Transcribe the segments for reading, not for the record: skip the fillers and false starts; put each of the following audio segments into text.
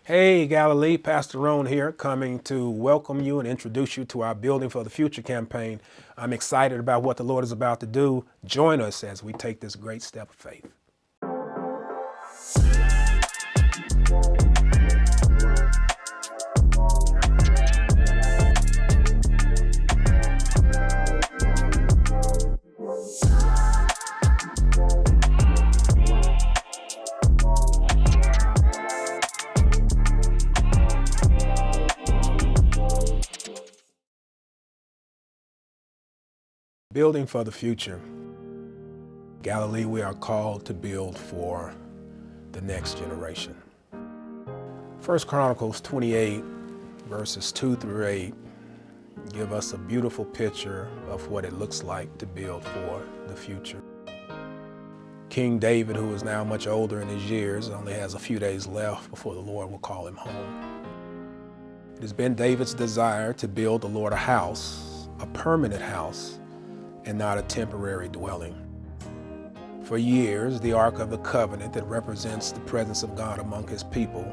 Hey, Galilee, Pastor Roan here, coming to welcome you and introduce you to our Building for the Future campaign. I'm excited about what the Lord is about to do. Join us as we take this great step of faith. Building for the future. Galilee, we are called to build for the next generation. 1 Chronicles 28, verses 2 through 8, give us a beautiful picture of what it looks like to build for the future. King David, who is now much older in his years, only has a few days left before the Lord will call him home. It has been David's desire to build the Lord a house, a permanent house, and not a temporary dwelling. For years, the Ark of the Covenant that represents the presence of God among his people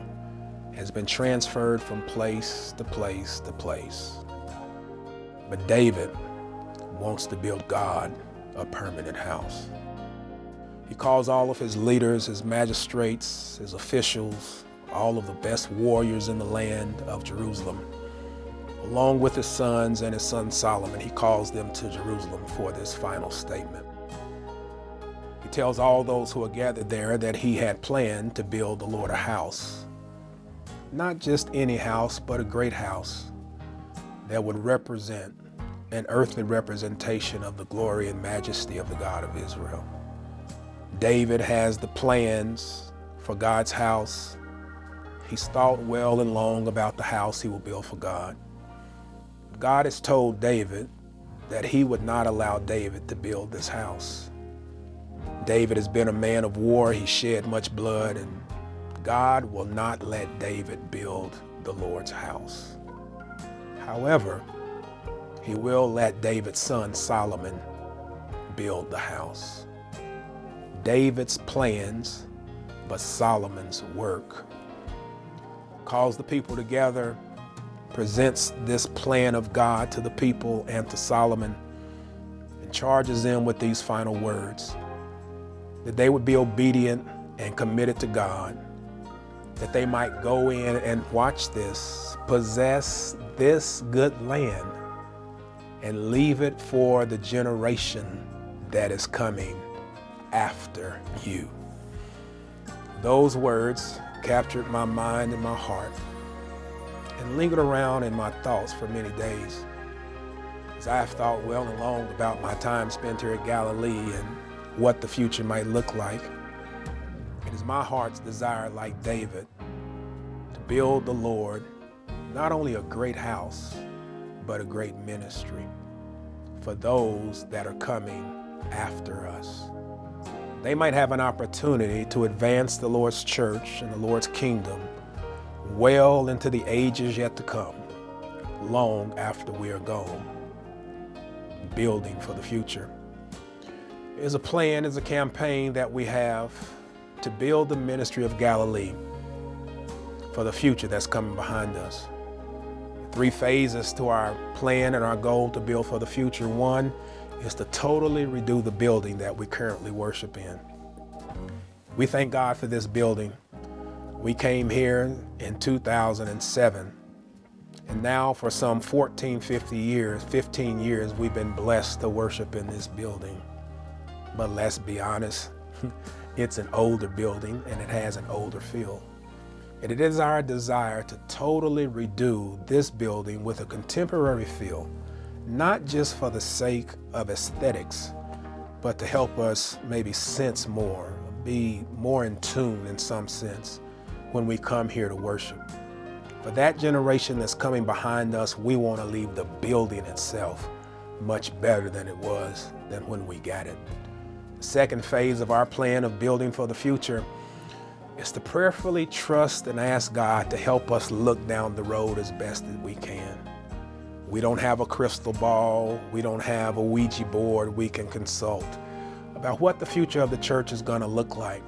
has been transferred from place to place to place. But David wants to build God a permanent house. He calls all of his leaders, his magistrates, his officials, all of the best warriors in the land of Jerusalem. Along with his sons and his son Solomon, he calls them to Jerusalem for this final statement. He tells all those who are gathered there that he had planned to build the Lord a house. Not just any house, but a great house that would represent an earthly representation of the glory and majesty of the God of Israel. David has the plans for God's house. He's thought well and long about the house he will build for God. God has told David that he would not allow David to build this house. David has been a man of war. He shed much blood, and God will not let David build the Lord's house. However, he will let David's son Solomon build the house. David's plans, but Solomon's work. Calls the people together, presents this plan of God to the people and to Solomon, and charges them with these final words: that they would be obedient and committed to God, that they might go in and, watch this, possess this good land and leave it for the generation that is coming after you. Those words captured my mind and my heart and lingered around in my thoughts for many days, as I have thought well and long about my time spent here at Galilee and what the future might look like. It is my heart's desire, like David, to build the Lord not only a great house, but a great ministry for those that are coming after us. They might have an opportunity to advance the Lord's church and the Lord's kingdom well into the ages yet to come, long after we are gone. Building for the future is a plan, is a campaign that we have to build the ministry of Galilee for the future that's coming behind us. 3 phases to our plan and our goal to build for the future. 1 is to totally redo the building that we currently worship in. We thank God for this building. We came here in 2007, and now for some 15 years, we've been blessed to worship in this building. But let's be honest, it's an older building and it has an older feel. And it is our desire to totally redo this building with a contemporary feel, not just for the sake of aesthetics, but to help us maybe sense more, be more in tune in some sense when we come here to worship. For that generation that's coming behind us, we want to leave the building itself much better than it was than when we got it. The second phase of our plan of building for the future is to prayerfully trust and ask God to help us look down the road as best as we can. We don't have a crystal ball. We don't have a Ouija board we can consult about what the future of the church is going to look like.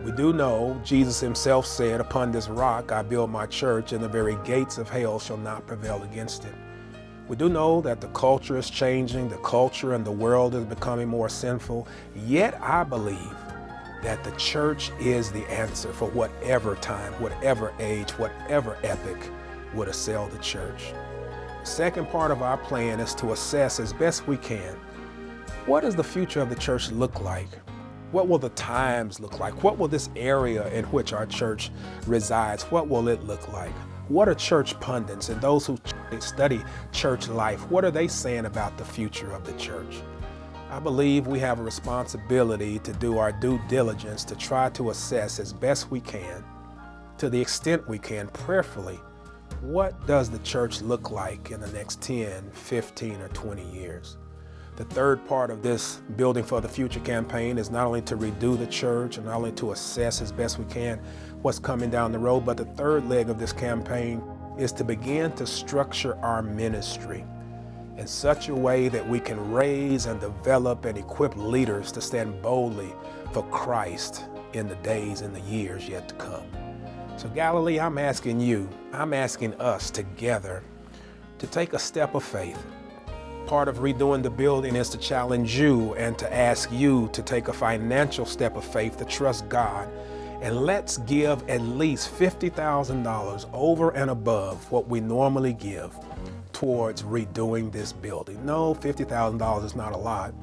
We do know Jesus himself said, "Upon this rock I build my church, and the very gates of hell shall not prevail against it." We do know that the culture is changing, the culture and the world is becoming more sinful, yet I believe that the church is the answer for whatever time, whatever age, whatever epoch would assail the church. The second part of our plan is to assess as best we can, what does the future of the church look like? What will the times look like? What will this area in which our church resides, what will it look like? What are church pundits and those who study church life, what are they saying about the future of the church? I believe we have a responsibility to do our due diligence to try to assess as best we can, to the extent we can, prayerfully, what does the church look like in the next 10, 15, or 20 years? The third part of this Building for the Future campaign is not only to redo the church and not only to assess as best we can what's coming down the road, but the third leg of this campaign is to begin to structure our ministry in such a way that we can raise and develop and equip leaders to stand boldly for Christ in the days and the years yet to come. So Galilee, I'm asking us together to take a step of faith. Part of redoing the building is to challenge you and to ask you to take a financial step of faith to trust God. And let's give at least $50,000 over and above what we normally give towards redoing this building. No, $50,000 is not a lot,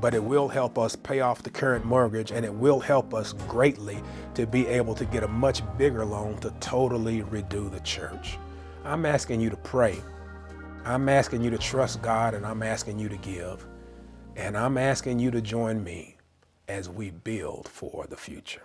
but it will help us pay off the current mortgage, and it will help us greatly to be able to get a much bigger loan to totally redo the church. I'm asking you to pray. I'm asking you to trust God, and I'm asking you to give. And I'm asking you to join me as we build for the future.